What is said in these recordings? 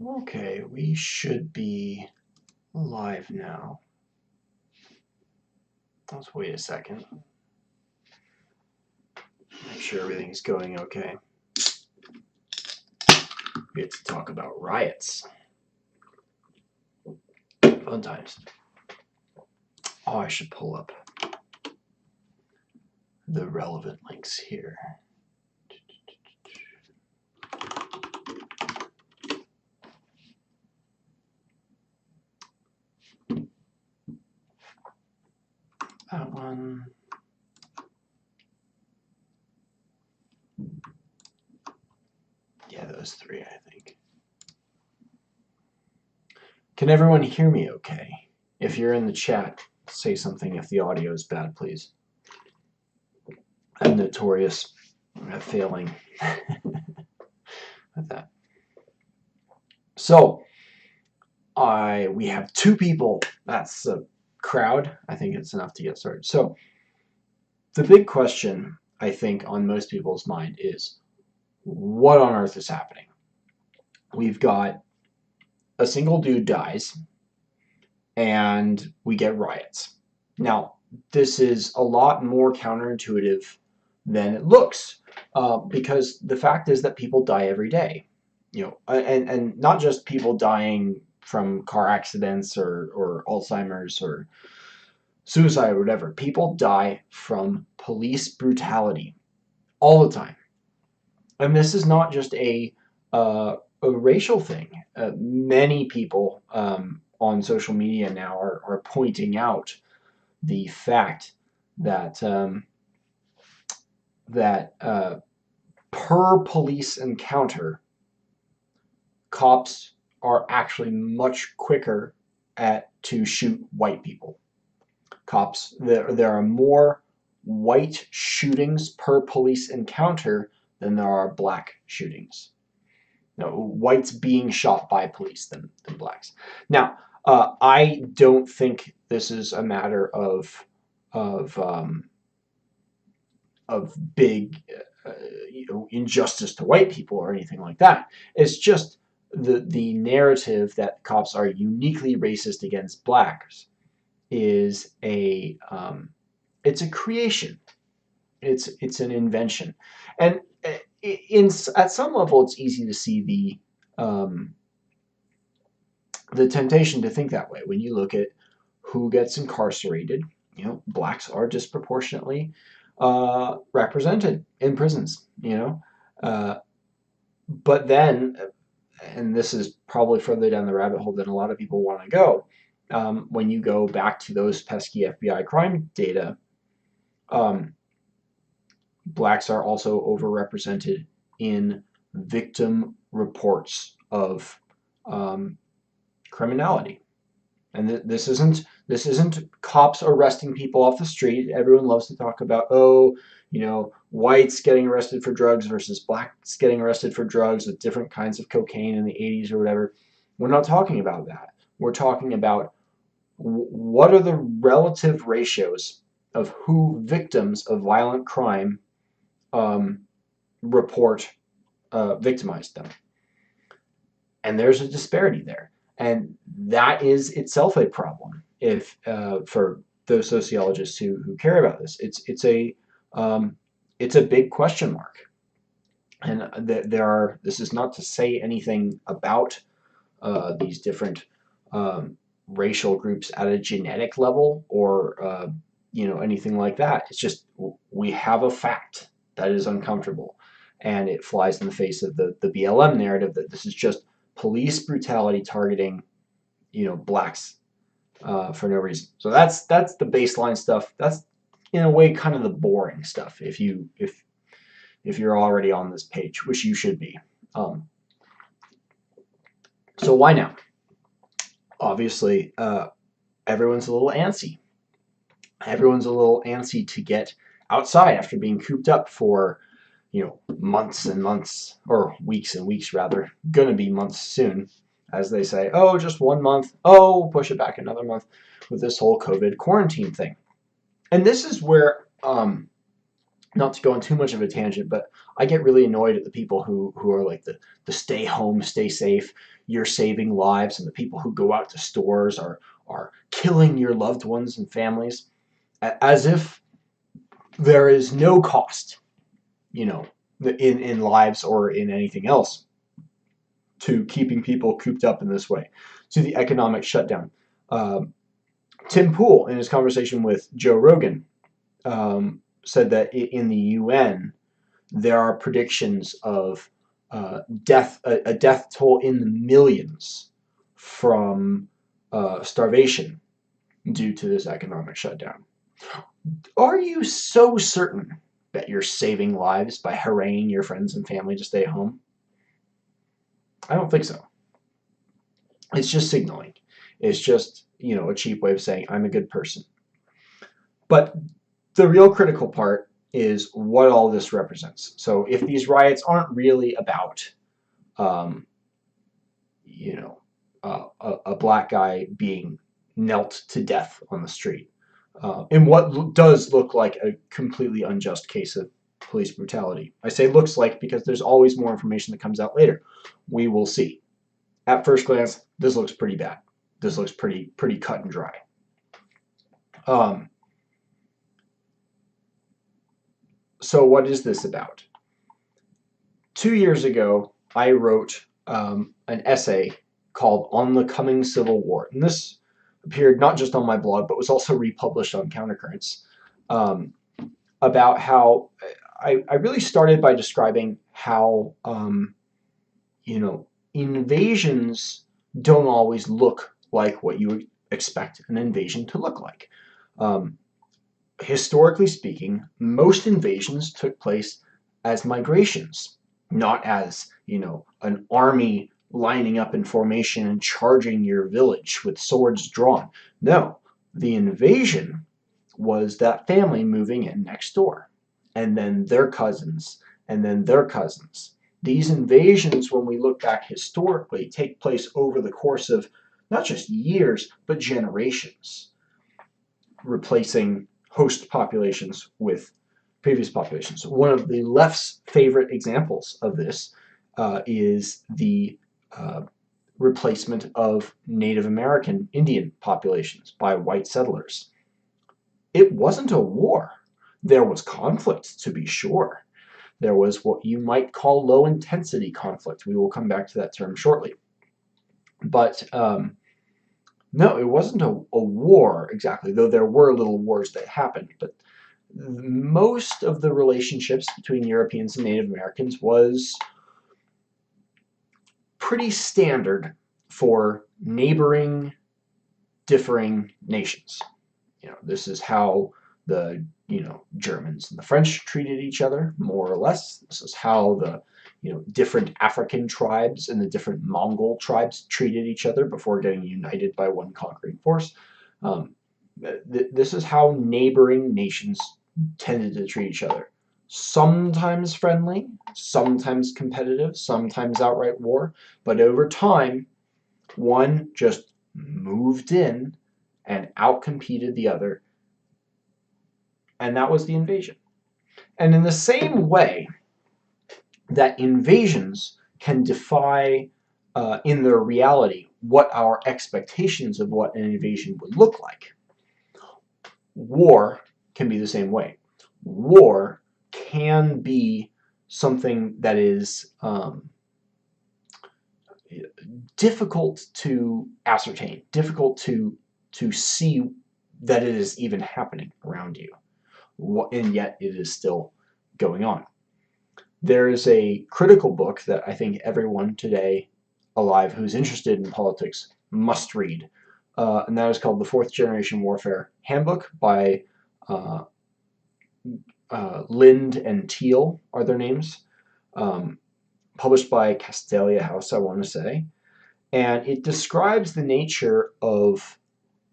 Okay, we should be live now. Let's wait a second. Make sure everything's going okay. We get to talk about riots. Fun times. Oh, I should pull up the relevant links here. That one. Yeah, those three, I think. Can everyone hear me okay? If you're in the chat, say something if the audio is bad, please. I'm notorious at failing at that. So, we have two people. That's a crowd. I think it's enough to get started. So, the big question, I think, on most people's mind is, what on earth is happening? We've got a single dude dies, and we get riots. Now, this is a lot more counterintuitive than it looks, because the fact is that people die every day. You know, and not just people dying from car accidents or Alzheimer's or suicide or whatever. People die from police brutality all the time. And this is not just a racial thing. Many people on social media now are pointing out the fact that per police encounter, cops are actually much quicker to shoot white people. Cops, there are more white shootings per police encounter than there are black shootings. No, whites being shot by police than blacks. Now, I don't think this is a matter of big injustice to white people or anything like that. It's just the narrative that cops are uniquely racist against blacks is it's a creation. It's an invention, and at some level, it's easy to see the temptation to think that way when you look at who gets incarcerated. You know, blacks are disproportionately represented in prisons. You know, but then, and this is probably further down the rabbit hole than a lot of people want to go. When you go back to those pesky FBI crime data, blacks are also overrepresented in victim reports of criminality. And this isn't cops arresting people off the street. Everyone loves to talk about, oh, you know, whites getting arrested for drugs versus blacks getting arrested for drugs with different kinds of cocaine in the 80s or whatever. We're not talking about that. We're talking about what are the relative ratios of who victims of violent crime report victimized them. And there's a disparity there. And that is itself a problem if for those sociologists who care about this. It's a big question mark. And this is not to say anything about these different racial groups at a genetic level or anything like that. It's just we have a fact that is uncomfortable, and it flies in the face of the BLM narrative that this is just police brutality targeting blacks for no reason. So that's the baseline stuff. That's in a way kind of the boring stuff if you're already on this page, which you should be. So why now? Obviously, everyone's a little antsy. Everyone's a little antsy to get outside after being cooped up for months and months, or weeks and weeks rather. Gonna be months soon, as they say. Oh, just 1 month. Oh, we'll push it back another month with this whole COVID quarantine thing. And this is where not to go on too much of a tangent, but I get really annoyed at the people who are like the stay home, stay safe, you're saving lives, and the people who go out to stores are killing your loved ones and families, as if there is no cost, you know, in lives or in anything else to keeping people cooped up in this way, to the economic shutdown. Tim Pool, in his conversation with Joe Rogan, said that in the UN, there are predictions of a death toll in the millions from starvation due to this economic shutdown. Are you so certain that you're saving lives by haranguing your friends and family to stay home? I don't think so. It's just signaling. It's just, a cheap way of saying I'm a good person. But the real critical part is what all this represents. So if these riots aren't really about, a black guy being knelt to death on the street, in what does look like a completely unjust case of police brutality. I say looks like because there's always more information that comes out later. We will see. At first glance, this looks pretty bad. This looks pretty cut and dry. So what is this about? 2 years ago, I wrote an essay called On the Coming Civil War. And this appeared not just on my blog, but was also republished on Countercurrents, about how I really started by describing how, invasions don't always look like what you would expect an invasion to look like. Historically speaking, most invasions took place as migrations, not as, an army lining up in formation and charging your village with swords drawn. No, the invasion was that family moving in next door, and then their cousins, and then their cousins. These invasions, when we look back historically, take place over the course of not just years, but generations, replacing host populations with previous populations. One of the left's favorite examples of this is the replacement of Native American Indian populations by white settlers. It wasn't a war. There was conflict, to be sure. There was what you might call low-intensity conflict. We will come back to that term shortly. But no, it wasn't a war exactly, though there were little wars that happened. But most of the relationships between Europeans and Native Americans was pretty standard for neighboring, differing nations. This is how the Germans and the French treated each other, more or less. This is how the different African tribes and the different Mongol tribes treated each other before getting united by one conquering force. This is how neighboring nations tended to treat each other. Sometimes friendly, sometimes competitive, sometimes outright war, but over time, one just moved in and outcompeted the other, and that was the invasion. And in the same way that invasions can defy, in their reality, what our expectations of what an invasion would look like, war can be the same way. War can be something that is difficult to ascertain, difficult to see that it is even happening around you, and yet it is still going on. There is a critical book that I think everyone today alive who's interested in politics must read, and that is called The Fourth Generation Warfare Handbook by Lind and Teal are their names, published by Castalia House, I want to say, and it describes the nature of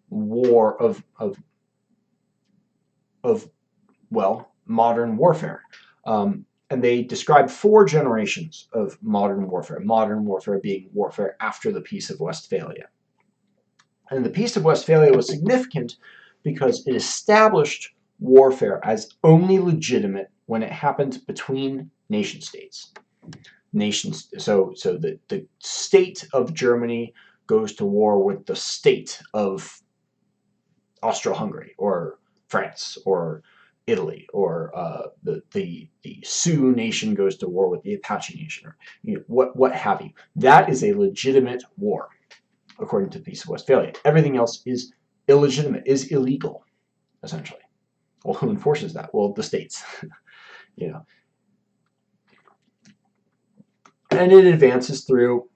war, modern warfare. And they describe 4 generations of modern warfare being warfare after the Peace of Westphalia. And the Peace of Westphalia was significant because it established warfare as only legitimate when it happened between nation states. So the state of Germany goes to war with the state of Austro-Hungary or France or Italy, or the Sioux nation goes to war with the Apache nation, or what have you. That is a legitimate war, according to the Peace of Westphalia. Everything else is illegitimate, is illegal, essentially. Well, who enforces that? Well, the states. And it advances through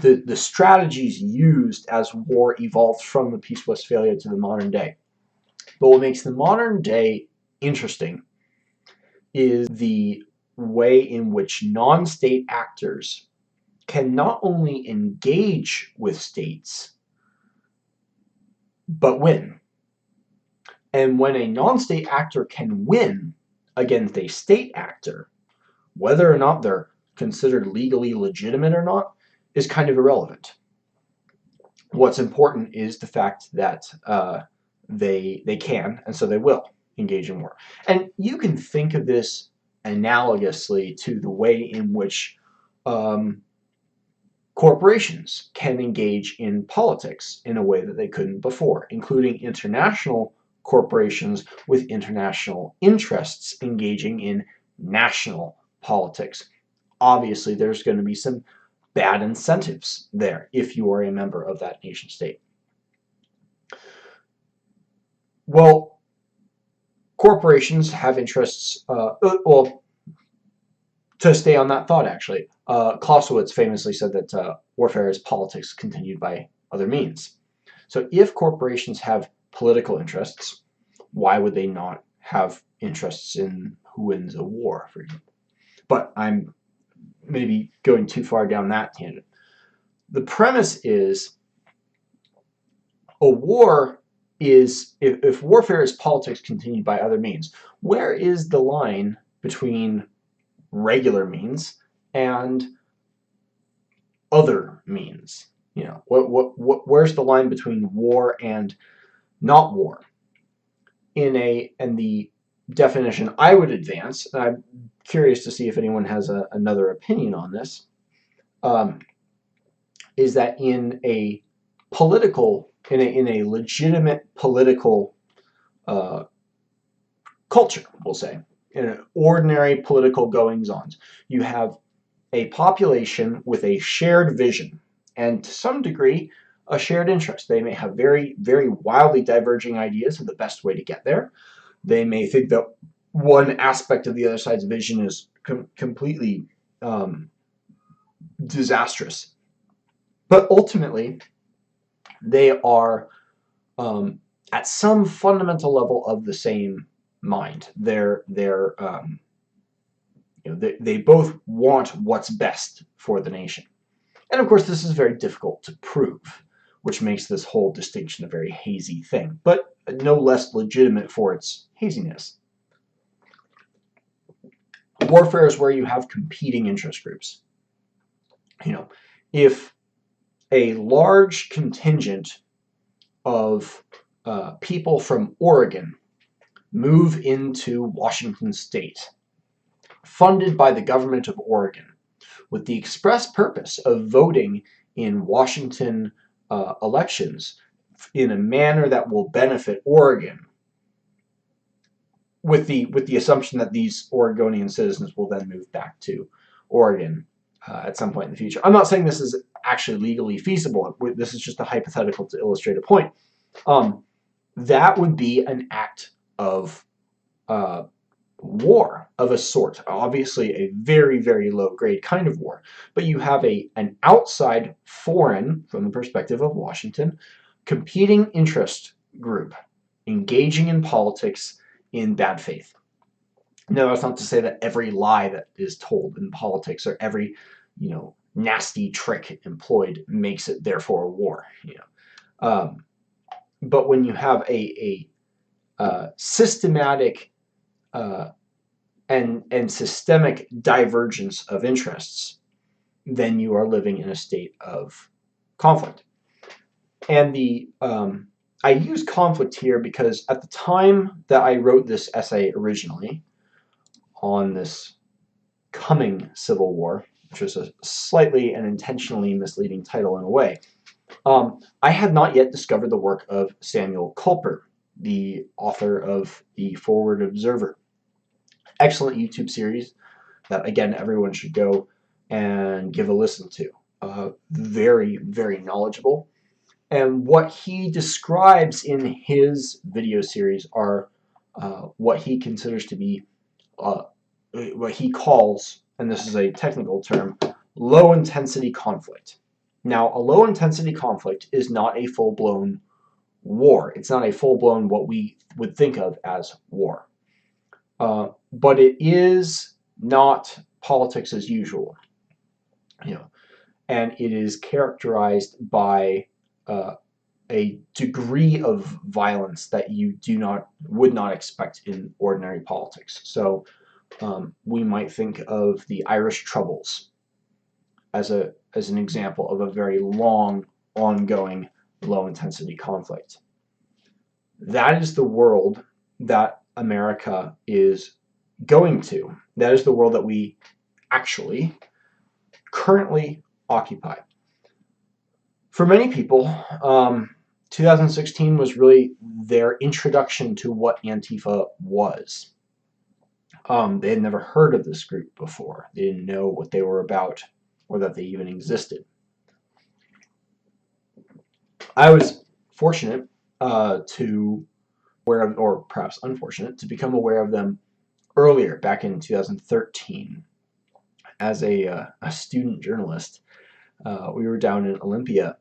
the strategies used as war evolved from the Peace of Westphalia to the modern day. But what makes the modern day interesting is the way in which non-state actors can not only engage with states, but win. And when a non-state actor can win against a state actor, whether or not they're considered legally legitimate or not is kind of irrelevant. What's important is the fact that they can, and so they will, engage in war. And you can think of this analogously to the way in which corporations can engage in politics in a way that they couldn't before, including international corporations with international interests engaging in national politics. Obviously, there's going to be some bad incentives there if you are a member of that nation state. Well, corporations have interests, well, to stay on that thought actually, Clausewitz famously said that warfare is politics continued by other means. So if corporations have political interests, why would they not have interests in who wins a war, for example? But I'm maybe going too far down that tangent. The premise is a war is, if warfare is politics continued by other means, where is the line between regular means and other means? Where's the line between war and not war? And the definition I would advance, and I'm curious to see if anyone has another opinion on this, is that in a legitimate political culture, we'll say, in an ordinary political goings-ons, you have a population with a shared vision and, to some degree, a shared interest. They may have very, very wildly diverging ideas of the best way to get there. They may think that one aspect of the other side's vision is completely disastrous. But ultimately, they are at some fundamental level of the same mind. They both want what's best for the nation. And of course, this is very difficult to prove, which makes this whole distinction a very hazy thing, but no less legitimate for its haziness. Warfare is where you have competing interest groups. If a large contingent of people from Oregon move into Washington state, funded by the government of Oregon, with the express purpose of voting in Washington elections in a manner that will benefit Oregon, with the assumption that these Oregonian citizens will then move back to Oregon at some point in the future. I'm not saying this is actually legally feasible. This is just a hypothetical to illustrate a point. That would be an act of war of a sort. Obviously a very, very low-grade kind of war. But you have an outside foreign, from the perspective of Washington, competing interest group engaging in politics in bad faith. Now, that's not to say that every lie that is told in politics or every, nasty trick employed makes it therefore a war. But when you have a systematic and systemic divergence of interests, then you are living in a state of conflict. And I use conflict here because at the time that I wrote this essay originally, on this coming civil war, which is a slightly and intentionally misleading title in a way, I had not yet discovered the work of Samuel Culper, the author of The Forward Observer. Excellent YouTube series that, again, everyone should go and give a listen to. Very, very knowledgeable. And what he describes in his video series are what he considers to be what he calls, and this is a technical term, low-intensity conflict. Now, a low-intensity conflict is not a full-blown war. It's not a full-blown what we would think of as war. But it is not politics as usual. And it is characterized by a degree of violence that you would not expect in ordinary politics. So we might think of the Irish Troubles as an example of a very long, ongoing, low-intensity conflict. That is the world that America is going to. That is the world that we actually currently occupy. For many people, 2016 was really their introduction to what Antifa was. They had never heard of this group before. They didn't know what they were about or that they even existed. I was fortunate or perhaps unfortunate, to become aware of them earlier, back in 2013. As a student journalist, we were down in Olympia,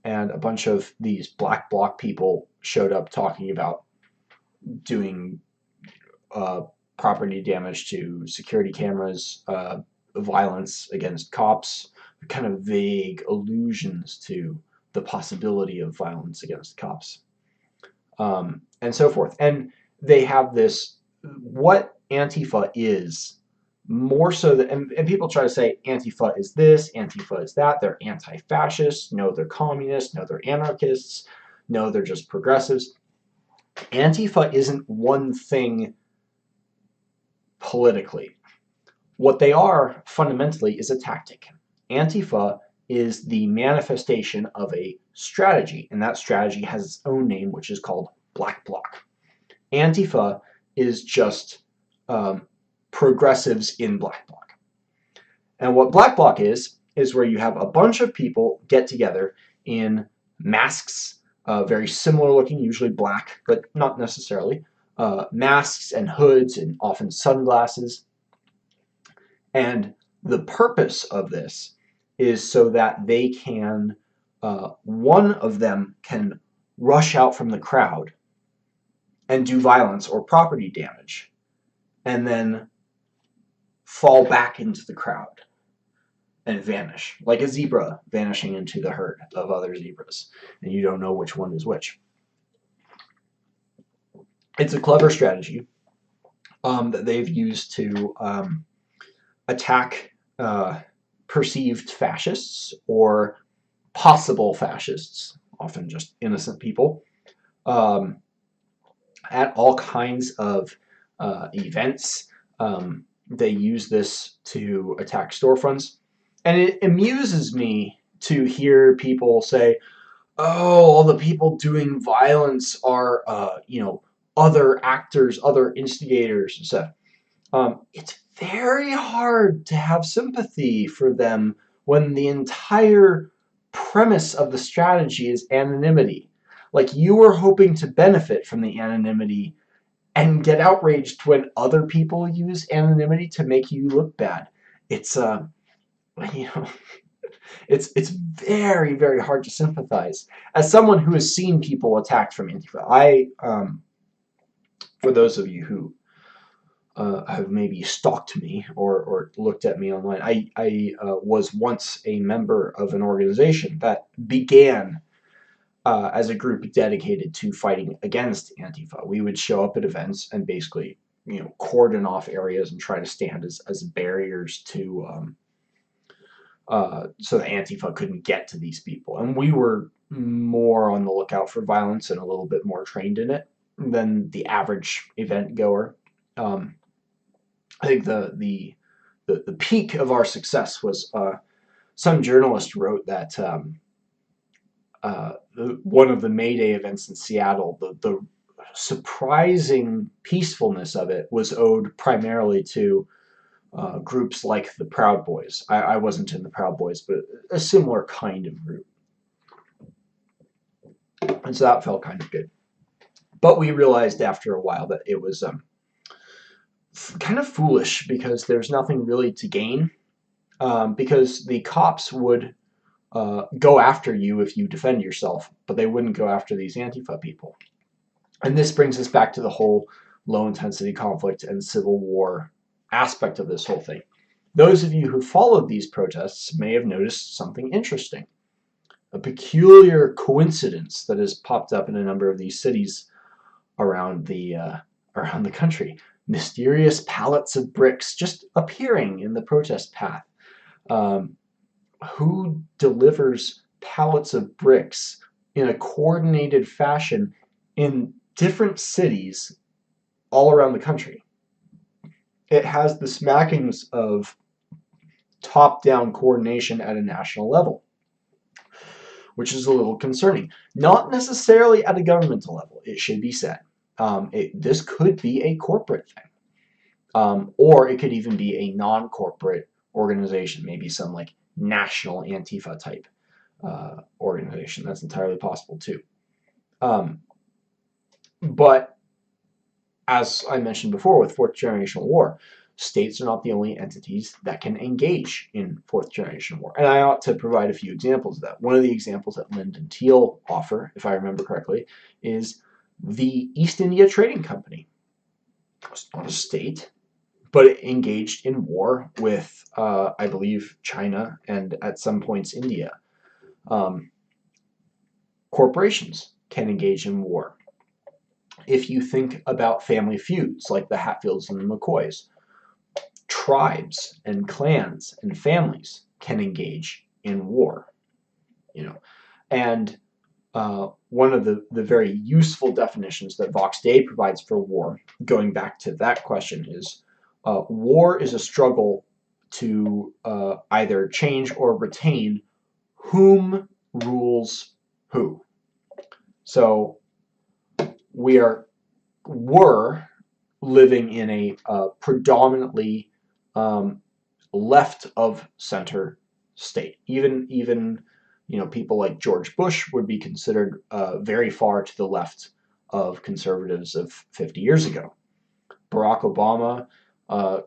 and a bunch of these black bloc people showed up talking about doing property damage to security cameras, violence against cops, kind of vague allusions to the possibility of violence against cops, and so forth. And they have this, what Antifa is, more so that, and people try to say Antifa is this, Antifa is that, they're anti-fascists, no, they're communists, no, they're anarchists, no, they're just progressives. Antifa isn't one thing politically. What they are fundamentally is a tactic. Antifa is the manifestation of a strategy, and that strategy has its own name, which is called Black Bloc. Antifa is just progressives in Black Bloc. And what Black Bloc is where you have a bunch of people get together in masks, very similar looking, usually black, but not necessarily, masks and hoods and often sunglasses. And the purpose of this is so that they can, one of them can rush out from the crowd and do violence or property damage, and then fall back into the crowd and vanish, like a zebra vanishing into the herd of other zebras, and you don't know which one is which. It's a clever strategy that they've used to attack perceived fascists or possible fascists, often just innocent people, at all kinds of events. They use this to attack storefronts. And it amuses me to hear people say, oh, all the people doing violence are, other actors, other instigators and stuff. It's very hard to have sympathy for them when the entire premise of the strategy is anonymity. Like, you were hoping to benefit from the anonymity and get outraged when other people use anonymity to make you look bad. It's it's very, very hard to sympathize. As someone who has seen people attacked from Antifa, for those of you who have maybe stalked me or looked at me online, I was once a member of an organization that began as a group dedicated to fighting against Antifa. We would show up at events and basically, cordon off areas and try to stand as barriers to so that Antifa couldn't get to these people. And we were more on the lookout for violence and a little bit more trained in it than the average event goer. I think the peak of our success was some journalist wrote that one of the May Day events in Seattle, the surprising peacefulness of it was owed primarily to groups like the Proud Boys. I wasn't in the Proud Boys, but a similar kind of group. And so that felt kind of good. But we realized after a while that it was kind of foolish because there's nothing really to gain, because the cops would go after you if you defend yourself, but they wouldn't go after these Antifa people. And this brings us back to the whole low-intensity conflict and civil war aspect of this whole thing. Those of you who followed these protests may have noticed something interesting. A peculiar coincidence that has popped up in a number of these cities around the country. Mysterious pallets of bricks just appearing in the protest path. Who delivers pallets of bricks in a coordinated fashion in different cities all around the country? It has the smackings of top-down coordination at a national level, which is a little concerning. Not necessarily at a governmental level, it should be said. This could be a corporate thing, or it could even be a non-corporate organization, maybe some like national Antifa type organization. That's entirely possible too. But as I mentioned before with fourth generational war, states are not the only entities that can engage in fourth generation war. And I ought to provide a few examples of that. One of the examples that Lind and Teal offer, if I remember correctly, is the East India Trading Company. It's not a state, but it engaged in war with, I believe, China and at some points India. Corporations can engage in war. If you think about family feuds like the Hatfields and the McCoys, tribes and clans and families can engage in war. And one of the very useful definitions that Vox Day provides for war, going back to that question, is war is a struggle to either change or retain whom rules who. So were living in a predominantly left of center state. Even people like George Bush would be considered very far to the left of conservatives of 50 years ago. Barack Obama,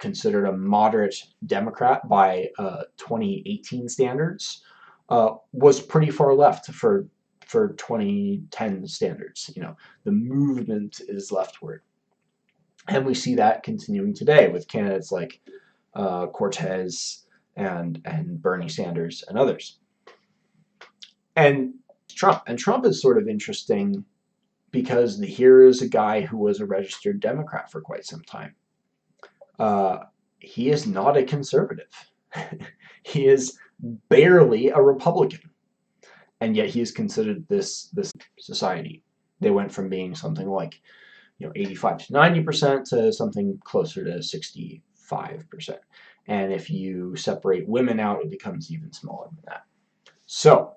considered a moderate Democrat by 2018 standards, was pretty far left for 2010 standards. The movement is leftward. And we see that continuing today with candidates like Cortez and Bernie Sanders and others. And Trump is sort of interesting because here is a guy who was a registered Democrat for quite some time. He is not a conservative. He is barely a Republican. And yet he is considered this society. They went from being something like 85 to 90% to something closer to 65%. And if you separate women out, it becomes even smaller than that. So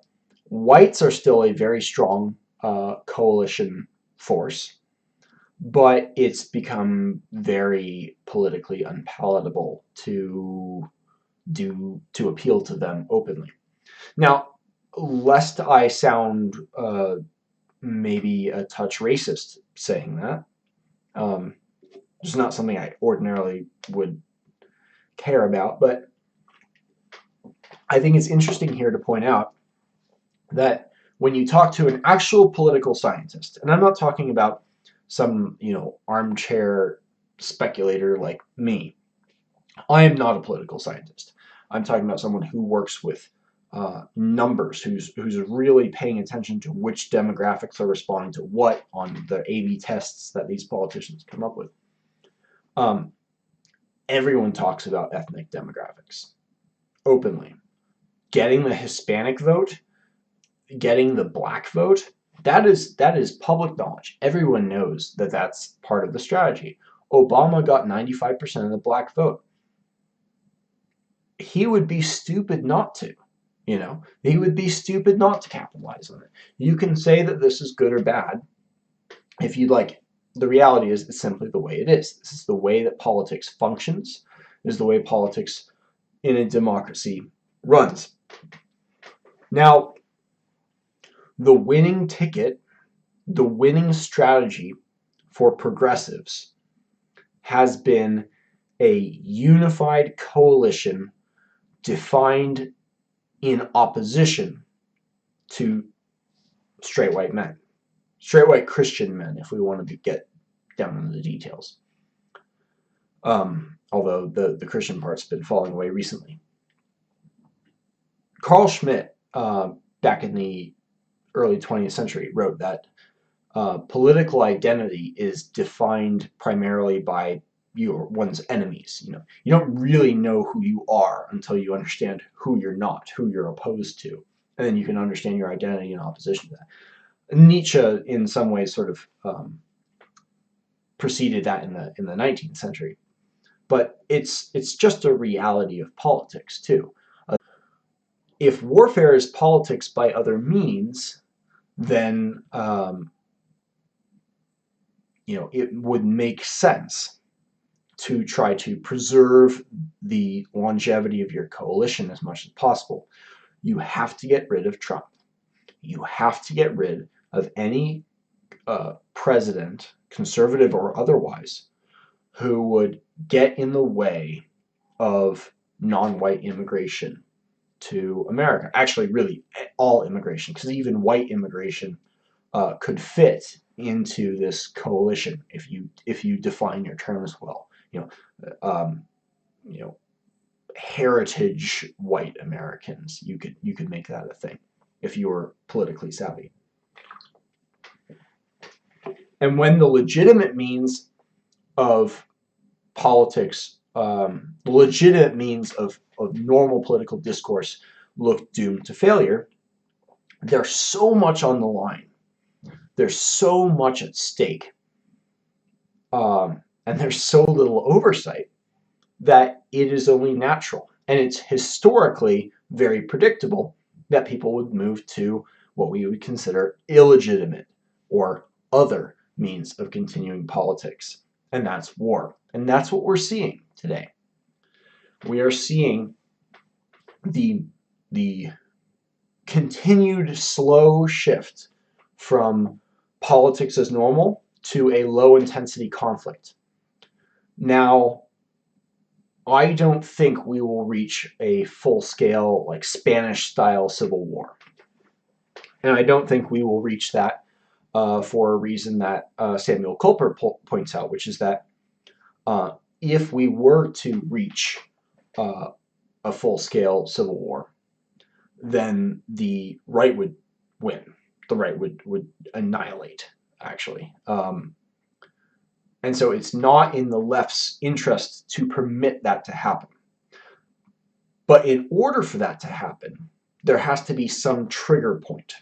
whites are still a very strong coalition force, but it's become very politically unpalatable to appeal to them openly. Now, lest I sound maybe a touch racist saying that, it's not something I ordinarily would care about, but I think it's interesting here to point out that when you talk to an actual political scientist, and I'm not talking about some armchair speculator like me. I am not a political scientist. I'm talking about someone who works with numbers, who's really paying attention to which demographics are responding to what on the A/B tests that these politicians come up with. Everyone talks about ethnic demographics openly. Getting the Hispanic vote, getting the black vote, that is public knowledge. Everyone knows that that's part of the strategy. Obama got 95% of the black vote. He would be stupid not to. He would be stupid not to capitalize on it. You can say that this is good or bad if you'd like. The reality is it's simply the way it is. This is the way that politics functions. This is the way politics in a democracy runs. Now, the winning ticket, the winning strategy for progressives has been a unified coalition defined in opposition to straight white men. Straight white Christian men, if we want to get down into the details. Although the Christian part's been falling away recently. Carl Schmitt, back in the early 20th century, wrote that political identity is defined primarily by one's enemies. You don't really know who you are until you understand who you're not, who you're opposed to, and then you can understand your identity in opposition to that. Nietzsche, in some ways, sort of preceded that in the 19th century, but it's just a reality of politics too. If warfare is politics by other means, then it would make sense to try to preserve the longevity of your coalition as much as possible. You have to get rid of Trump. You have to get rid of any president, conservative or otherwise, who would get in the way of non-white immigration to America. Actually, really, all immigration, because even white immigration could fit into this coalition if you define your terms well. Heritage white Americans, you could make that a thing if you were politically savvy. And when the legitimate means of politics, the legitimate means of normal political discourse look doomed to failure, there's so much on the line. There's so much at stake. And there's so little oversight that it is only natural. And it's historically very predictable that people would move to what we would consider illegitimate or other means of continuing politics. And that's war. And that's what we're seeing today. We are seeing the continued slow shift from politics as normal to a low-intensity conflict. Now, I don't think we will reach a full-scale, like Spanish-style civil war. And I don't think we will reach that for a reason that Samuel Culper points out, which is that if we were to reach a full-scale civil war, then the right would win. The right would annihilate, actually. And so it's not in the left's interest to permit that to happen. But in order for that to happen, there has to be some trigger point.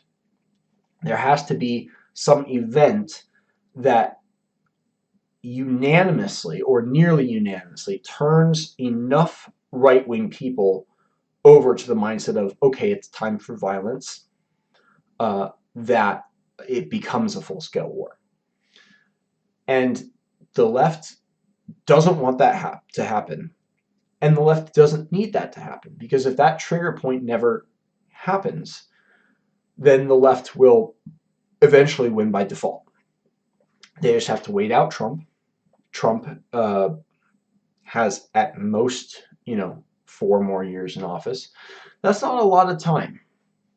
There has to be some event that unanimously or nearly unanimously turns enough right-wing people over to the mindset of, okay, it's time for violence, that it becomes a full-scale war. And the left doesn't want that to happen. And the left doesn't need that to happen, because if that trigger point never happens, then the left will eventually win by default. They just have to wait out Trump. Trump has at most, 4 more years in office. That's not a lot of time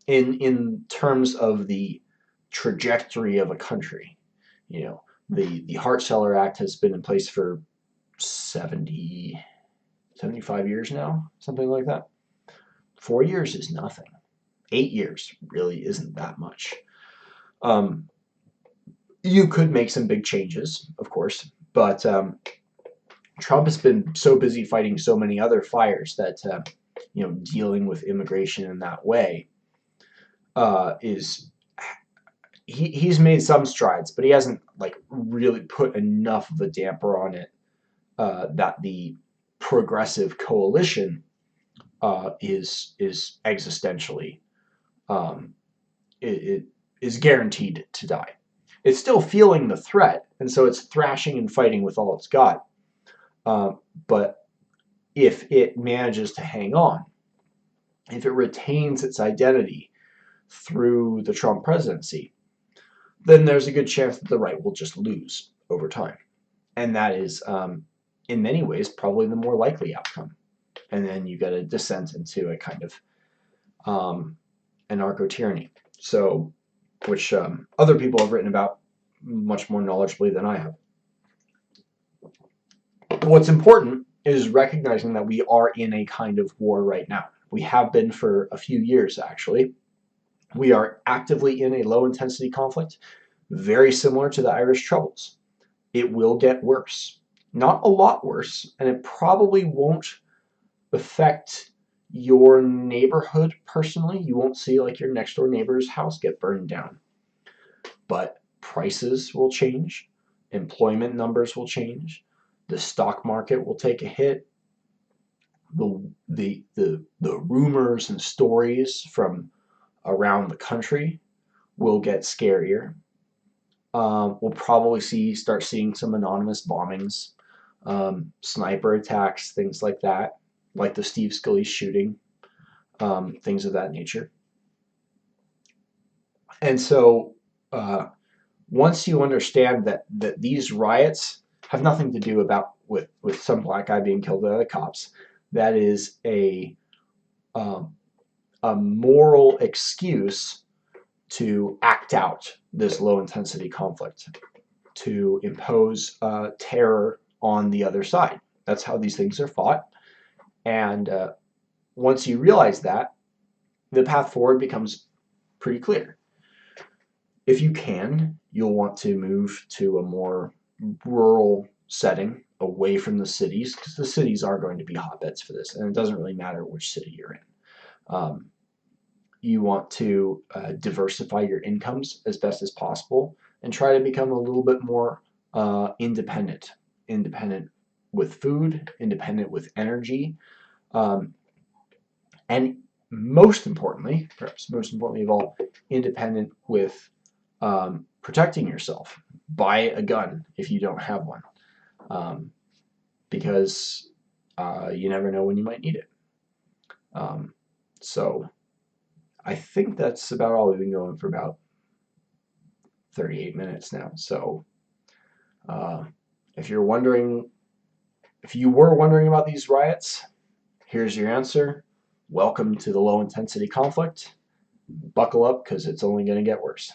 in terms of the trajectory of a country. The Hart-Celler Act has been in place for 75 years now, something like that. 4 years is nothing. 8 years really isn't that much. You could make some big changes, of course, but Trump has been so busy fighting so many other fires that dealing with immigration in that way he's made some strides, but he hasn't really put enough of a damper on it that the progressive coalition is existentially it is guaranteed to die. It's still feeling the threat, and so it's thrashing and fighting with all it's got. But if it manages to hang on, if it retains its identity through the Trump presidency, then there's a good chance that the right will just lose over time. And that is, in many ways, probably the more likely outcome. And then you get a descent into a kind of anarcho-tyranny. So, which other people have written about much more knowledgeably than I have. What's important is recognizing that we are in a kind of war right now. We have been for a few years, actually. We are actively in a low-intensity conflict, very similar to the Irish Troubles. It will get worse. Not a lot worse, and it probably won't affect your neighborhood personally. You won't see like your next door neighbor's house get burned down. But prices will change, employment numbers will change, the stock market will take a hit, the rumors and stories from around the country will get scarier. We'll probably start seeing some anonymous bombings, sniper attacks, things like that, like the Steve Scalise shooting, things of that nature. And so once you understand that these riots have nothing to do with some black guy being killed by the cops, that is a moral excuse to act out this low-intensity conflict, to impose terror on the other side. That's how these things are fought. And once you realize that, the path forward becomes pretty clear. If you can, you'll want to move to a more rural setting, away from the cities, because the cities are going to be hotbeds for this, and it doesn't really matter which city you're in. You want to diversify your incomes as best as possible and try to become a little bit more independent with food, independent with energy, and most importantly, perhaps most importantly of all, independent with protecting yourself. Buy a gun if you don't have one, because you never know when you might need it. So I think that's about all. We've been going for about 38 minutes now. So if you were wondering about these riots, here's your answer. Welcome to the low intensity conflict. Buckle up, because it's only going to get worse.